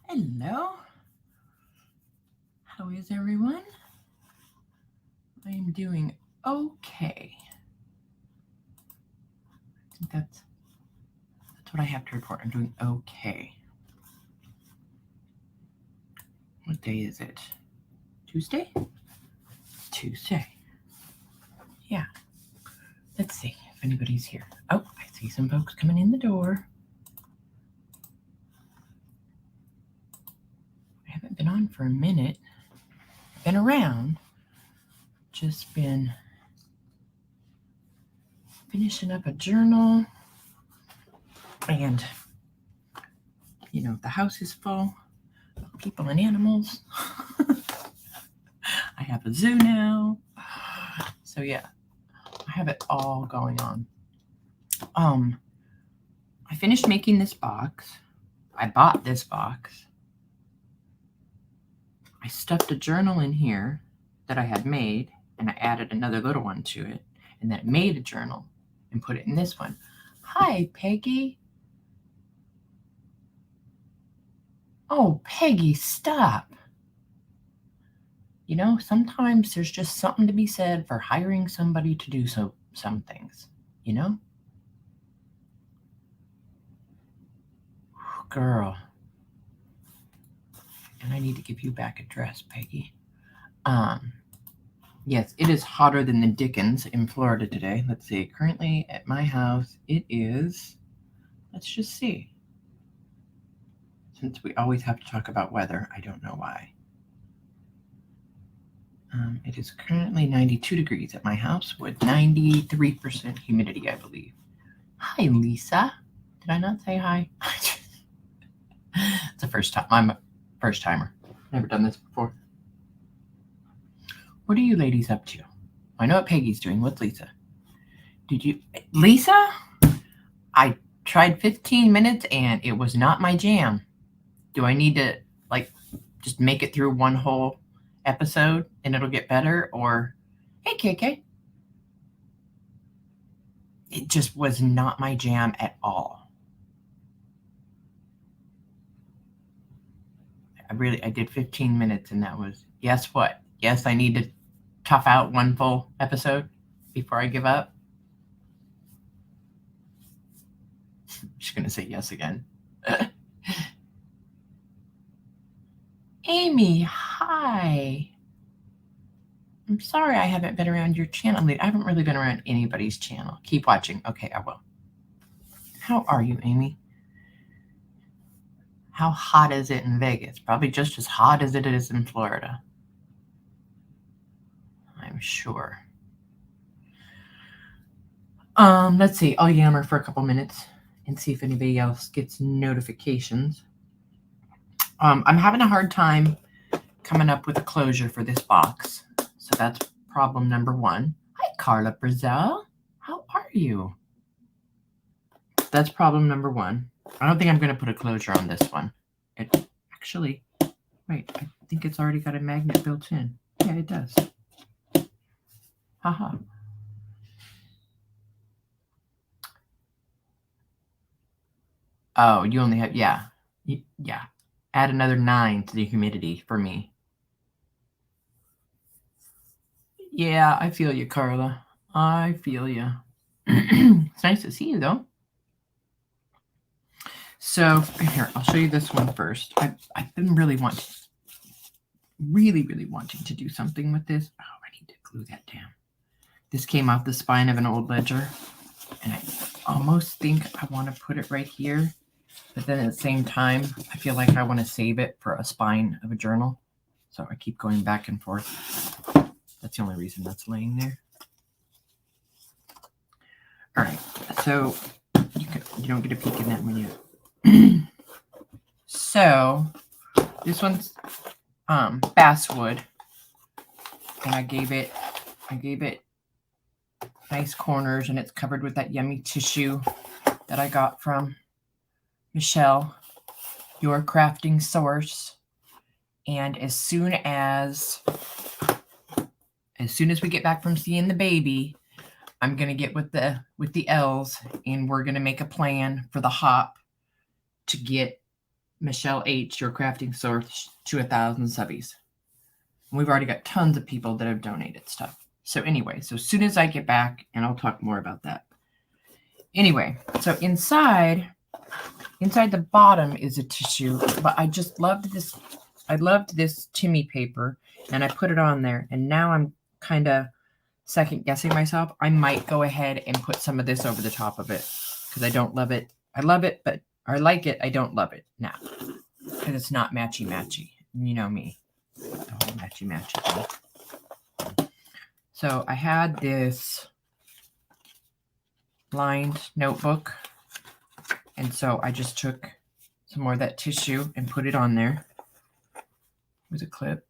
Hello. How is everyone? I am doing okay. I think that's what I have to report. I'm doing okay. What day is it? Tuesday? Tuesday. Yeah. Let's see if anybody's here. Oh, I see some folks coming in the door. I haven't been on for a minute. Been around. Just been finishing up a journal. And, the house is full of people and animals. I have a zoo now. So, yeah, I have it all going on. I finished making this box. I bought this box. I stuffed a journal in here that I had made, and I added another little one to it, and then I made a journal and put it in this one. Hi, Peggy. Oh, Peggy, stop. Sometimes there's just something to be said for hiring somebody to do some things, Girl. And I need to give you back a dress, Peggy. Yes, it is hotter than the dickens in Florida today. Let's see. Currently at my house, it is, let's just see. Since we always have to talk about weather, I don't know why. It is currently 92 degrees at my house with 93% humidity, I believe. Hi, Lisa. Did I not say hi? It's the first time. I'm a first timer. Never done this before. What are you ladies up to? I know what Peggy's doing. What's Lisa? Lisa? I tried 15 minutes and it was not my jam. Do I need to, just make it through one whole episode and it'll get better? Or, hey, KK. It just was not my jam at all. I did 15 minutes and that was, guess what? Yes, I need to tough out one full episode before I give up. I'm just going to say yes again. Amy, hi. I'm sorry I haven't been around your channel. I haven't really been around anybody's channel. Keep watching. Okay, I will. How are you, Amy? How hot is it in Vegas? Probably just as hot as it is in Florida. I'm sure. Let's see. I'll yammer for a couple minutes and see if anybody else gets notifications. I'm having a hard time coming up with a closure for this box. So that's problem number one. Hi, Carla Brazil. How are you? That's problem number one. I don't think I'm going to put a closure on this one. Wait, I think it's already got a magnet built in. Yeah, it does. Haha. Oh, you only have, yeah. Add another 9 to the humidity for me. Yeah, I feel you, Carla. I feel you. It's nice to see you, though. So, here, I'll show you this one first. I've been really wanting to do something with this. Oh, I need to glue that down. This came off the spine of an old ledger, and I almost think I want to put it right here. But then at the same time, I feel like I want to save it for a spine of a journal. So I keep going back and forth. That's the only reason that's laying there. All right, so you don't get a peek in that one yet. So this one's basswood, and I gave it nice corners, and it's covered with that yummy tissue that I got from Michelle, your crafting source. And as soon as we get back from seeing the baby, I'm gonna get with the L's, and we're gonna make a plan for the hop to get Michelle H, your crafting source, to 1,000 subbies. We've already got tons of people that have donated stuff. So anyway, so as soon as I get back, and I'll talk more about that. Anyway, so inside the bottom is a tissue, but I just loved this. I loved this Timmy paper, and I put it on there, and now I'm kind of second guessing myself. I might go ahead and put some of this over the top of it because I don't love it. I love it, but I like it. I don't love it now because it's not matchy. You know me. The whole matchy thing. So I had this lined notebook, and so I just took some more of that tissue and put it on there with a clip.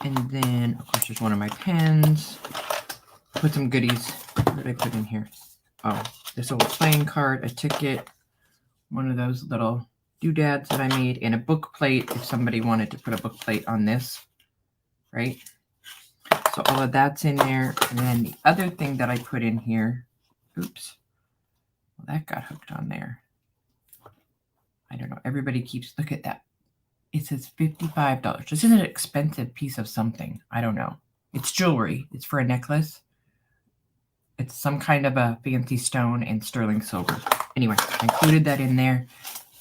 And then, of course, there's one of my pens. Put some goodies. What did I put in here? Oh, this old playing card, a ticket, one of those little doodads that I made, and a book plate if somebody wanted to put a book plate on this, right? So all of that's in there. And then the other thing that I put in here, oops, well, that got hooked on there. I don't know. Everybody keeps, look at that. It says $55. This is an expensive piece of something. I don't know. It's jewelry. It's for a necklace. It's some kind of a fancy stone and sterling silver. Anyway, I included that in there.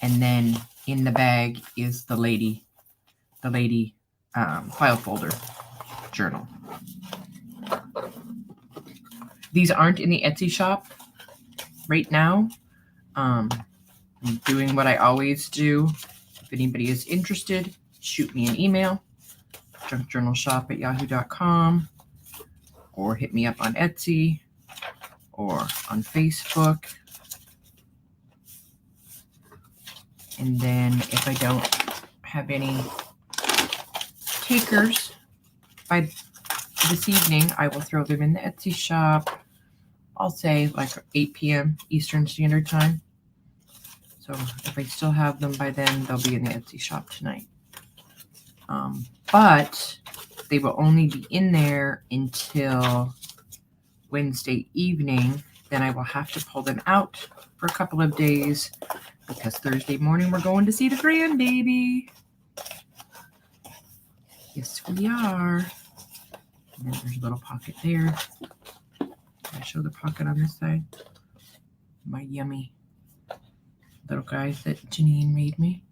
And then in the bag is the lady file folder journal. These aren't in the Etsy shop right now. I'm doing what I always do. If anybody is interested, shoot me an email, junkjournalshop@yahoo.com, or hit me up on Etsy or on Facebook. And then if I don't have any takers by this evening, I will throw them in the Etsy shop. I'll say like 8 p.m. Eastern Standard Time. So if I still have them by then, they'll be in the Etsy shop tonight. But they will only be in there until Wednesday evening. Then I will have to pull them out for a couple of days because Thursday morning we're going to see the grandbaby. Yes, we are. And then there's a little pocket there. Can I show the pocket on this side? My yummy little guys that Janine made me.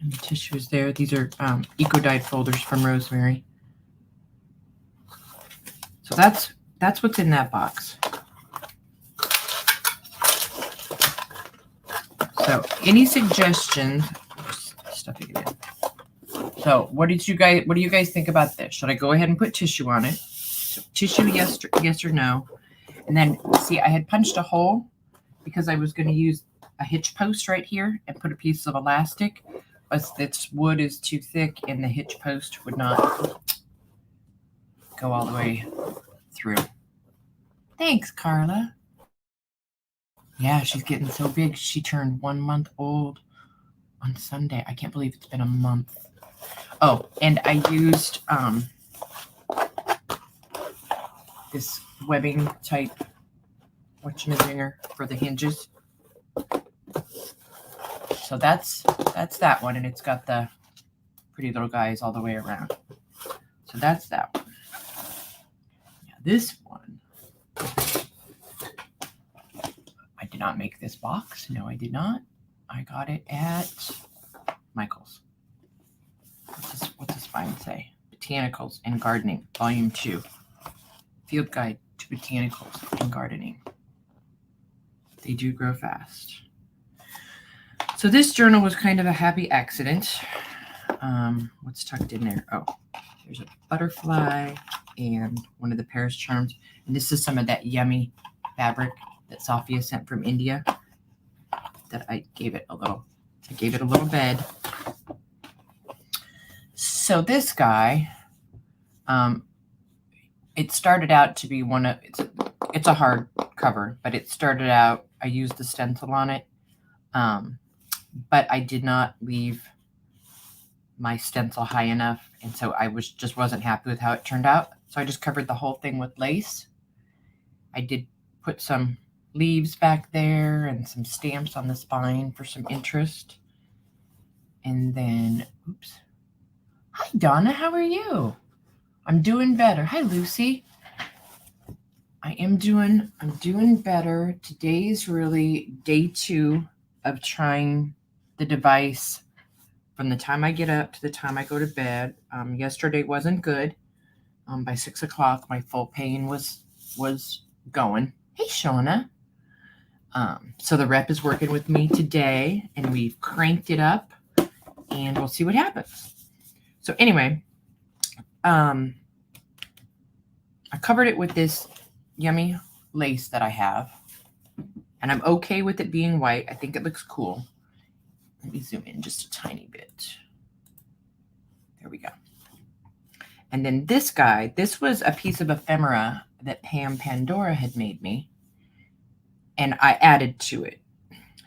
And the tissue is there. These are eco-dyed folders from Rosemary. So that's what's in that box. So any suggestions? Stuffing it in. So what do you guys think about this? Should I go ahead and put tissue on it? So tissue, yes or no? And then see, I had punched a hole because I was going to use a hitch post right here and put a piece of elastic, but this wood is too thick and the hitch post would not go all the way through. Thanks, Carla. Yeah, she's getting so big. She turned 1 month old on Sunday. I can't believe it's been a month. Oh, and I used this webbing type whatchamazinger for the hinges. So that's that one, and it's got the pretty little guys all the way around. So that's that one. Yeah, this one, I did not make this box. No, I did not. I got it at Michael's. What's this spine say? Botanicals and Gardening, Volume 2. Field Guide to Botanicals and Gardening. They do grow fast. So this journal was kind of a happy accident. What's tucked in there? Oh, there's a butterfly and one of the Paris charms. And this is some of that yummy fabric that Sophia sent from India that I gave it a little bed. So this guy, it started out to be it's a hard cover, but it started out, I used the stencil on it, but I did not leave my stencil high enough, and so I just wasn't happy with how it turned out. So I just covered the whole thing with lace. I did put some leaves back there and some stamps on the spine for some interest. And then, oops. Hi, Donna. How are you? I'm doing better. Hi, Lucy. I'm doing better. Today's really day 2 of trying the device from the time I get up to the time I go to bed. Yesterday wasn't good. By 6 o'clock, my full pain was going. Hey, Shauna. So the rep is working with me today, and we've cranked it up, and we'll see what happens. So anyway, I covered it with this yummy lace that I have, and I'm okay with it being white. I think it looks cool. Let me zoom in just a tiny bit. There we go. And then this guy, this was a piece of ephemera that Pam Pandora had made me, and I added to it.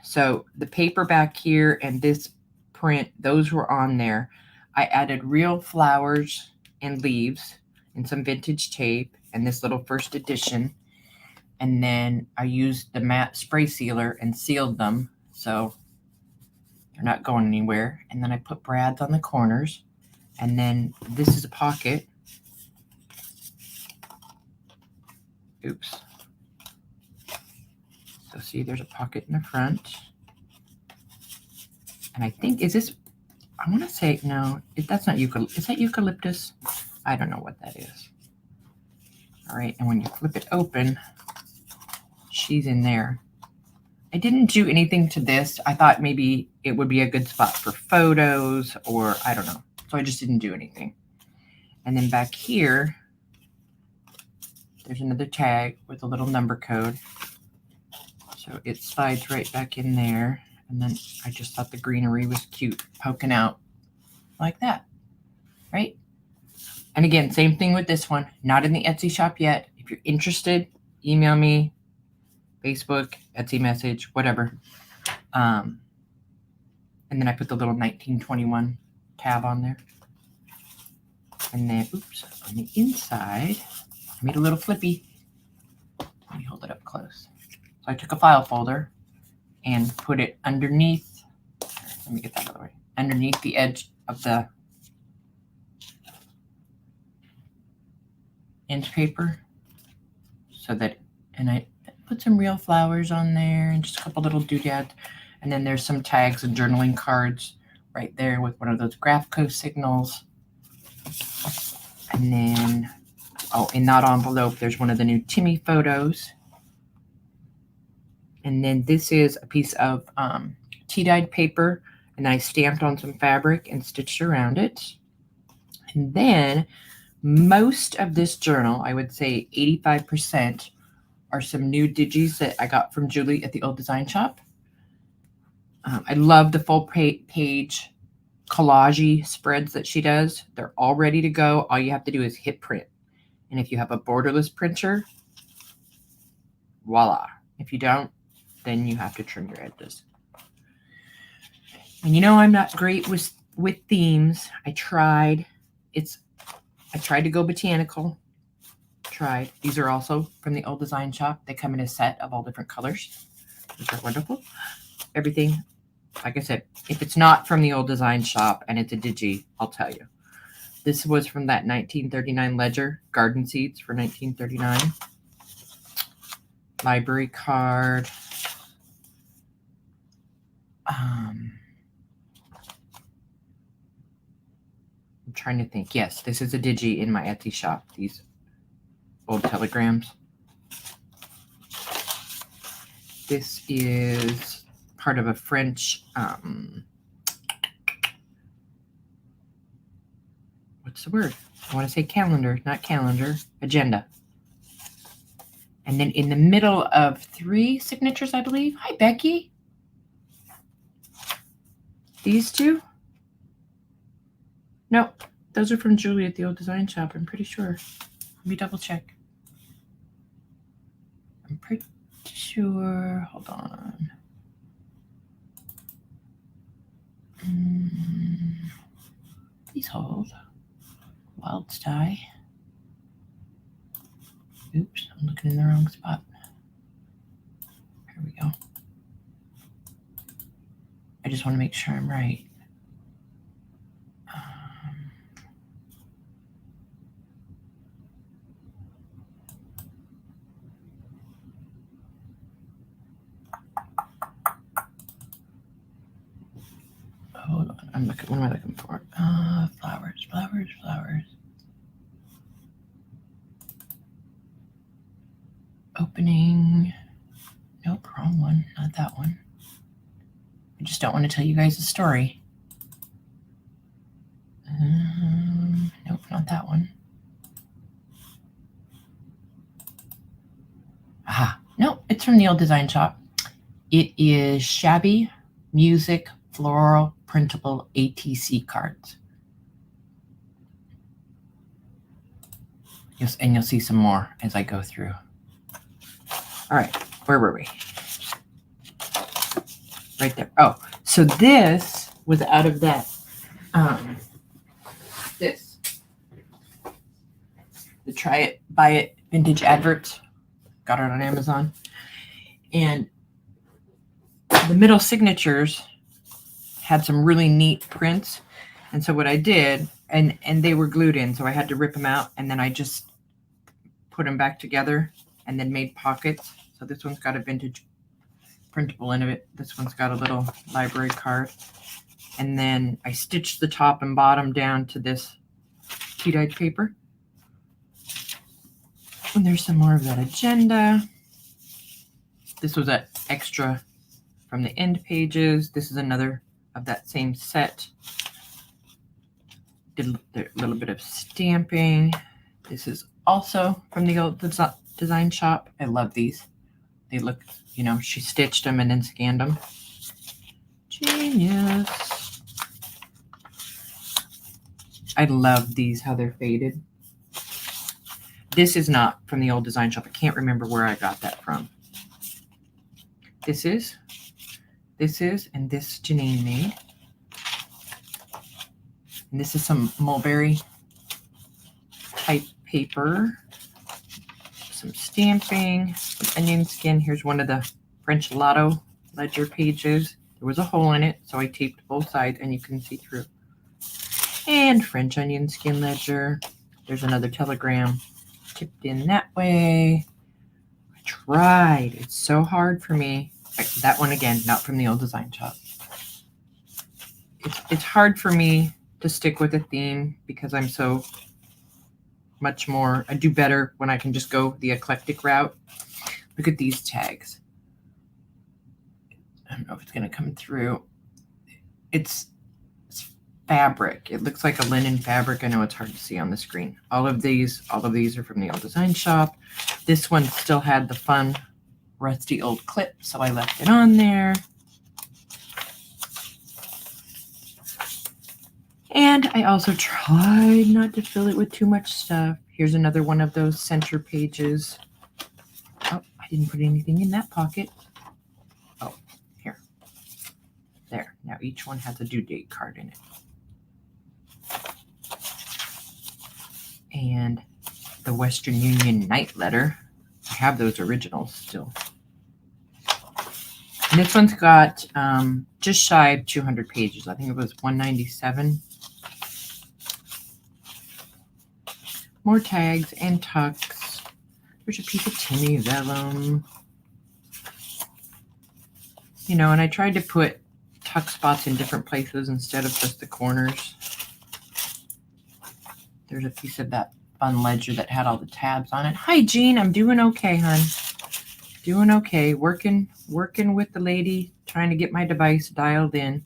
So the paper back here and this print, those were on there. I added real flowers and leaves and some vintage tape and this little first edition. And then I used the matte spray sealer and sealed them so they're not going anywhere. And then I put brads on the corners. And then this is a pocket. Oops. So see, there's a pocket in the front. And I think, is this, I want to say, no, that's not eucalyptus. Is that eucalyptus? I don't know what that is. All right, and when you flip it open, she's in there. I didn't do anything to this. I thought maybe it would be a good spot for photos or I don't know. So I just didn't do anything. And then back here, there's another tag with a little number code. So it slides right back in there. And then I just thought the greenery was cute, poking out like that, right? And again, same thing with this one. Not in the Etsy shop yet. If you're interested, email me, Facebook, Etsy message, whatever. And then I put the little 1921 tab on there. And then, oops, on the inside, I made a little flippy. Let me hold it up close. So I took a file folder and put it underneath, let me get that out of the way, underneath the edge of the inch paper so that, and I put some real flowers on there and just a couple little doodads. And then there's some tags and journaling cards right there with one of those Graphco signals. And then, oh, in that envelope, there's one of the new Timmy photos. And then this is a piece of tea-dyed paper, and I stamped on some fabric and stitched around it. And then most of this journal, I would say 85%, are some new digis that I got from Julie at the Old Design Shop. I love the full page collage spreads that she does. They're all ready to go. All you have to do is hit print. And if you have a borderless printer, voila. If you don't, then you have to trim your edges. And you know I'm not great with themes. I tried to go botanical. These are also from the Old Design Shop. They come in a set of all different colors, which are wonderful. Everything, like I said, if it's not from the Old Design Shop and it's a digi, I'll tell you. This was from that 1939 ledger, Garden Seeds for 1939. Library card. I'm trying to think. Yes, this is a digi in my Etsy shop. These old telegrams. This is part of a French, what's the word? I want to say calendar, not calendar, agenda. And then in the middle of 3 signatures, I believe. Hi, Becky. These 2? No, those are from Julie at the Old Design Shop, I'm pretty sure. Let me double check. I'm pretty sure. Hold on. Please hold. Wild Sty. Oops, I'm looking in the wrong spot. go. I just want to make sure I'm right. Hold on. I'm looking. What am I looking for? Flowers, flowers, flowers. Opening. Nope, wrong one. Not that one. I just don't want to tell you guys a story. Nope, not that one. Aha. Nope, it's from the old design shop. It is Shabby Music Floral Printable ATC cards. And you'll see some more as I go through. All right, where were we? Right there. Oh, so this was out of that. This. The Try It, Buy It vintage adverts. Got it on Amazon. And the middle signatures had some really neat prints. And so what I did, and they were glued in, so I had to rip them out, and then I just put them back together and then made pockets. So this one's got a vintage printable in it. This one's got a little library card. And then I stitched the top and bottom down to this tea-dyed paper. And there's some more of that agenda. This was an extra from the end pages. This is another of that same set. Did a little bit of stamping. This is also from the old design shop. I love these. They look, you know, she stitched them and then scanned them. Genius. I love these, how they're faded. This is not from the old design shop. I can't remember where I got that from. This is, and this Janine made. And this is some mulberry type paper. Some stamping, some onion skin. Here's one of the French Lotto ledger pages. There was a hole in it, so I taped both sides and you can see through. And French onion skin ledger. There's another telegram tipped in that way. I tried. It's so hard for me. That one again, not from the old design shop. It's hard for me to stick with a theme because I'm so much more, I do better when I can just go the eclectic route. Look at these tags. I don't know if it's going to come through. It's fabric. It looks like a linen fabric. I know it's hard to see on the screen. All of these are from the old design shop. This one still had the fun rusty old clip, so I left it on there. And I also tried not to fill it with too much stuff. Here's another one of those center pages. Oh, I didn't put anything in that pocket. Oh, here. There. Now each one has a due date card in it. And the Western Union night letter. I have those originals still. And this one's got just shy of 200 pages. I think it was 197. More tags and tucks. There's a piece of tinny vellum. You know, and I tried to put tuck spots in different places instead of just the corners. There's a piece of that fun ledger that had all the tabs on it. Hi, Jean. I'm doing okay, hon. Doing okay. Working with the lady, trying to get my device dialed in.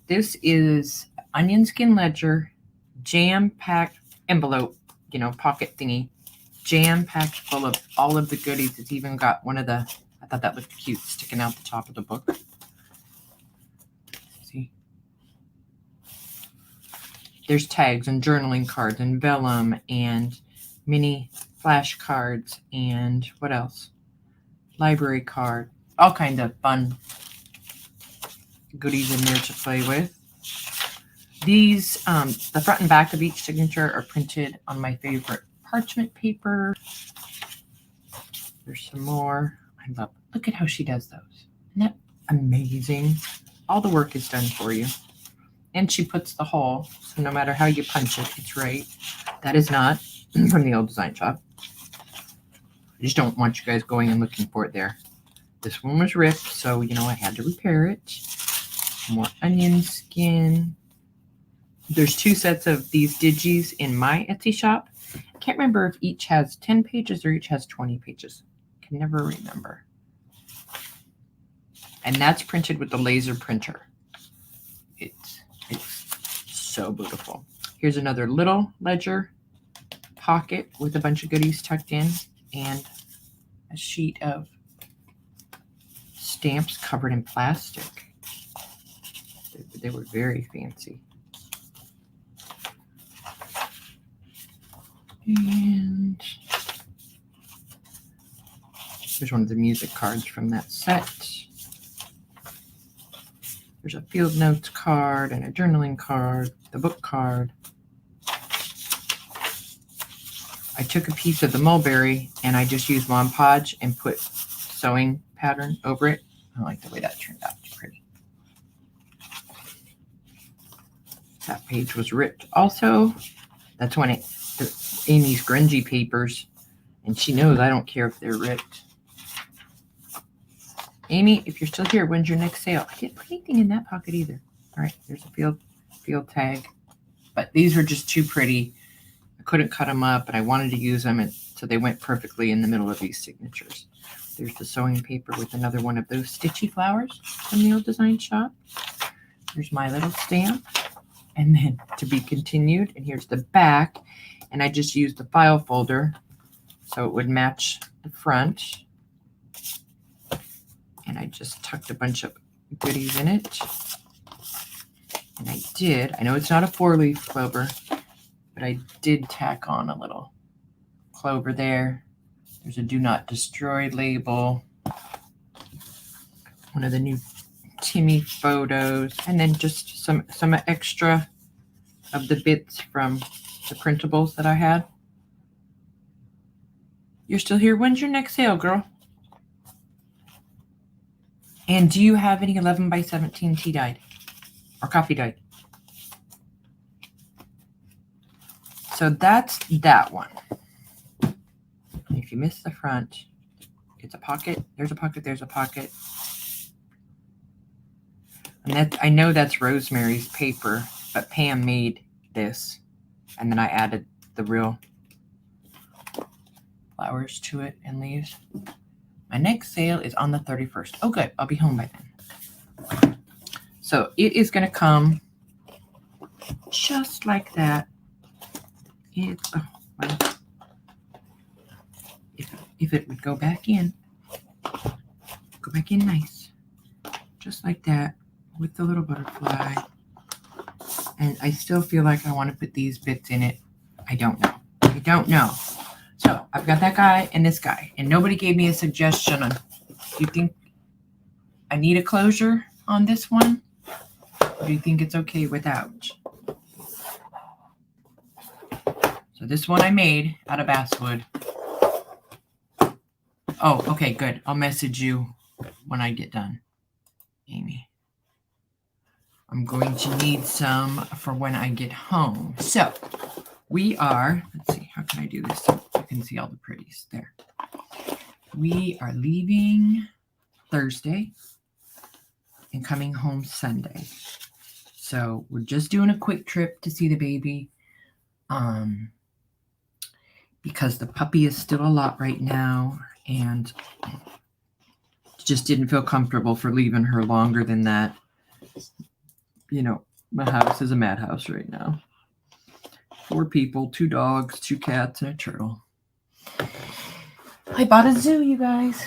This is onion skin ledger, jam-packed envelope, you know, pocket thingy, jam-packed full of all of the goodies. It's even got one of the, I thought that looked cute, sticking out the top of the book. See? There's tags and journaling cards and vellum and mini flashcards and what else? Library card. All kind of fun goodies in there to play with. These, the front and back of each signature are printed on my favorite parchment paper. There's some more. I love Look at how she does those. Isn't that amazing? All the work is done for you. And she puts the hole, so no matter how you punch it, it's right. That is not from the old design shop. I just don't want you guys going and looking for it there. This one was ripped, so, you know, I had to repair it. More onion skin. There's 2 sets of these digis in my Etsy shop. I can't remember if each has 10 pages or each has 20 pages. I can never remember. And that's printed with the laser printer. It's so beautiful. Here's another little ledger pocket with a bunch of goodies tucked in and a sheet of stamps covered in plastic. They were very fancy. And there's one of the music cards from that set. There's a field notes card and a journaling card, the book card. I took a piece of the mulberry and I just used Mod Podge and put sewing pattern over it. I like the way that turned out. It's pretty. That page was ripped also. That's when Amy's grungy papers, and she knows I don't care if they're ripped. Amy, if you're still here, when's your next sale? I didn't put anything in that pocket either. All right, there's a field tag. But these were just too pretty. I couldn't cut them up, and I wanted to use them, and so they went perfectly in the middle of these signatures. There's the sewing paper with another one of those stitchy flowers from the old design shop. There's my little stamp. And then to be continued. And here's the back. And I just used the file folder so it would match the front. And I just tucked a bunch of goodies in it. And I know it's not a 4-leaf clover, but I did tack on a little clover there. There's a do not destroy label. One of the new Timmy photos, and then just some extra of the bits from the printables that I had. You're still here. When's your next sale, girl? And do you have any 11 by 17 tea dyed or coffee dyed? So that's that one. If you miss the front, it's a pocket. There's a pocket. There's a pocket. And I know that's Rosemary's paper, but Pam made this. And then I added the real flowers to it and leaves. My next sale is on the 31st. Oh, good. I'll be home by then. So it is going to come just like that. Well, if it would go back in nice. Just like that. With the little butterfly. And I still feel like I want to put these bits in it. I don't know. So I've got that guy and this guy. And nobody gave me a suggestion on, do you think I need a closure on this one? Or do you think it's okay without? So this one I made out of basswood. Oh, okay, good. I'll message you when I get done, Amy. I'm going to need some for when I get home. So we are, let's see, how can I do this so you can see all the pretties there. We are leaving Thursday and coming home Sunday. So we're just doing a quick trip to see the baby. Because the puppy is still a lot right now and just didn't feel comfortable for leaving her longer than that. You know, my house is a madhouse right now. 4 people, 2 dogs, 2 cats, and a turtle. I bought a zoo, you guys.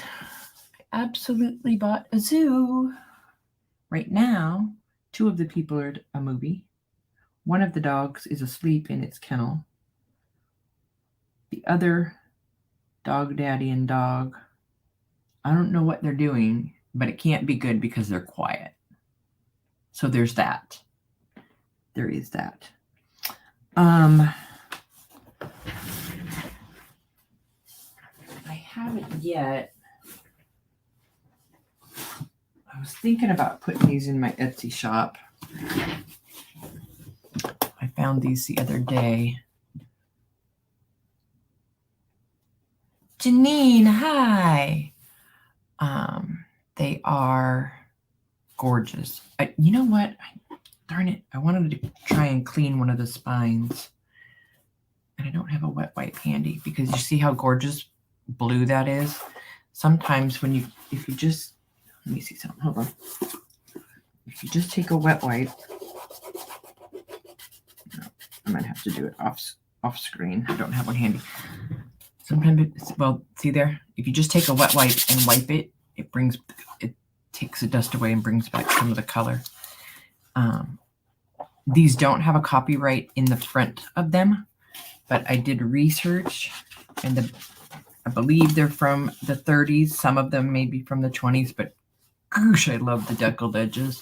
I absolutely bought a zoo. Right now, 2 of the people are at a movie. One of the dogs is asleep in its kennel. The other dog daddy and dog, I don't know what they're doing, but it can't be good because they're quiet. So there's that. There is that. I haven't yet I was thinking about putting these in my Etsy shop. I found these the other day. Janine, hi. They are gorgeous. You know what? Darn it. I wanted to try and clean one of the spines. And I don't have a wet wipe handy because you see how gorgeous blue that is? Sometimes if you just, let me see something. Hold on. If you just take a wet wipe, no, I might have to do it off screen. I don't have one handy. Sometimes see there? If you just take a wet wipe and wipe it, it takes the dust away and brings back some of the color. These don't have a copyright in the front of them, but I did research, and I believe they're from the 30s. Some of them may be from the 20s, but gosh, I love the deckled edges.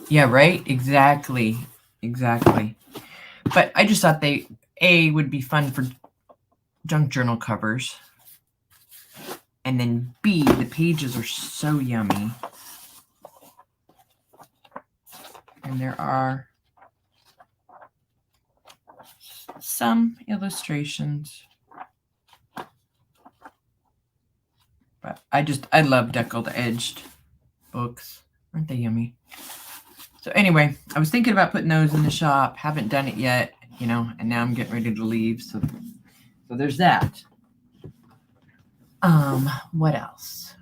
Yeah, right? Exactly. But I just thought they, A, would be fun for junk journal covers. And then B, the pages are so yummy. And there are some illustrations. But I love deckled edged books. Aren't they yummy? So anyway, I was thinking about putting those in the shop. Haven't done it yet, and now I'm getting ready to leave. So there's that. What else?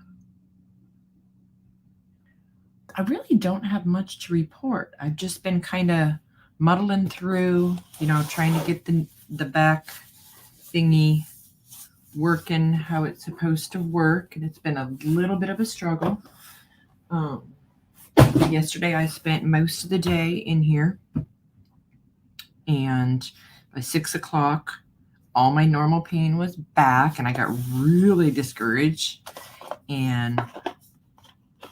I really don't have much to report. I've just been kind of muddling through, trying to get the back thingy working how it's supposed to work. And it's been a little bit of a struggle. Yesterday I spent most of the day in here. And by 6 o'clock, all my normal pain was back. And I got really discouraged. And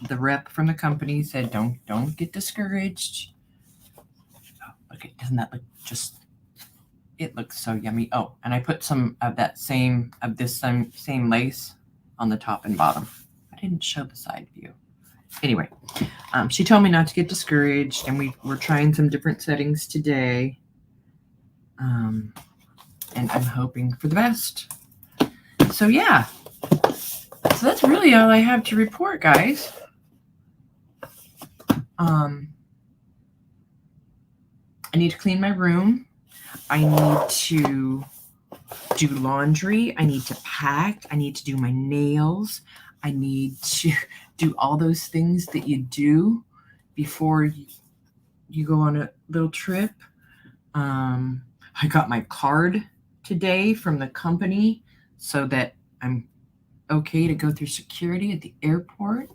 the rep from the company said, don't get discouraged. Oh, okay, doesn't that look it looks so yummy. Oh, and I put some of this same lace on the top and bottom. I didn't show the side view. Anyway, she told me not to get discouraged, and we're trying some different settings today. And I'm hoping for the best. So yeah. So that's really all I have to report, guys. I need to clean my room. I need to do laundry. I need to pack. I need to do my nails. I need to do all those things that you do before you go on a little trip. I got my card today from the company so that I'm okay to go through security at the airport.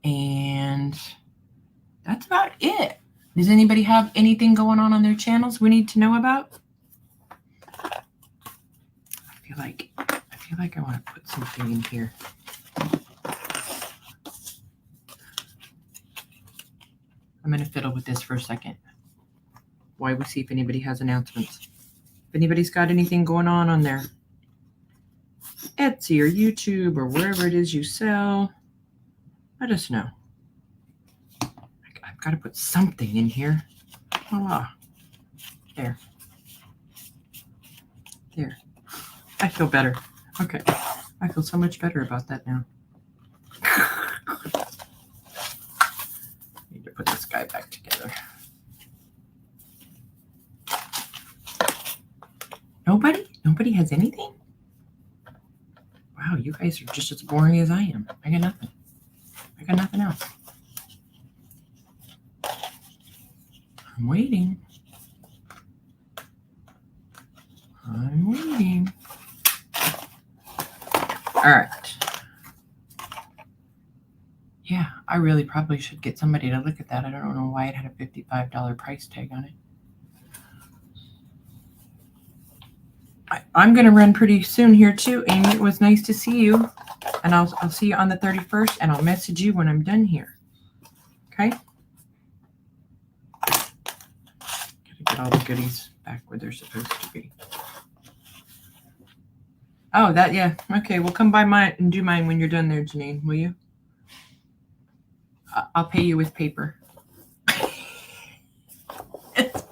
And that's about it. Does anybody have anything going on their channels we need to know about? I feel like I want to put something in here. I'm going to fiddle with this for a second while we see if anybody has announcements. If anybody's got anything going on their Etsy or YouTube or wherever it is you sell, let us know. I've got to put something in here. Voila. There. I feel better. Okay. I feel so much better about that now. Need to put this guy back together. Nobody has anything? Wow, you guys are just as boring as I am. I got nothing else. I'm waiting. All right. Yeah, I really probably should get somebody to look at that. I don't know why it had a $55 price tag on it. I'm going to run pretty soon here too, Amy. It was nice to see you. And I'll see you on the 31st, and I'll message you when I'm done here. Okay? Gotta get all the goodies back where they're supposed to be. Oh, that, yeah. Okay, well, come by mine and do mine when you're done there, Janine, will you? I'll pay you with paper. It's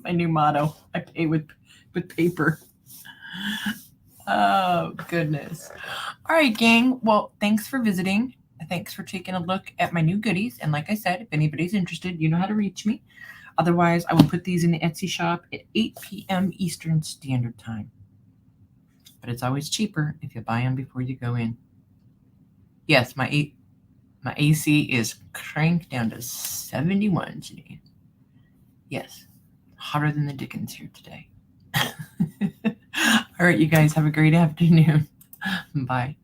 my new motto. I pay with paper. Oh, goodness. All right, gang. Well, thanks for visiting. Thanks for taking a look at my new goodies. And like I said, if anybody's interested, you know how to reach me. Otherwise, I will put these in the Etsy shop at 8 p.m. Eastern Standard Time. But it's always cheaper if you buy them before you go in. Yes, my AC is cranked down to 71 today. Yes, hotter than the dickens here today. All right, you guys have a great afternoon. Bye.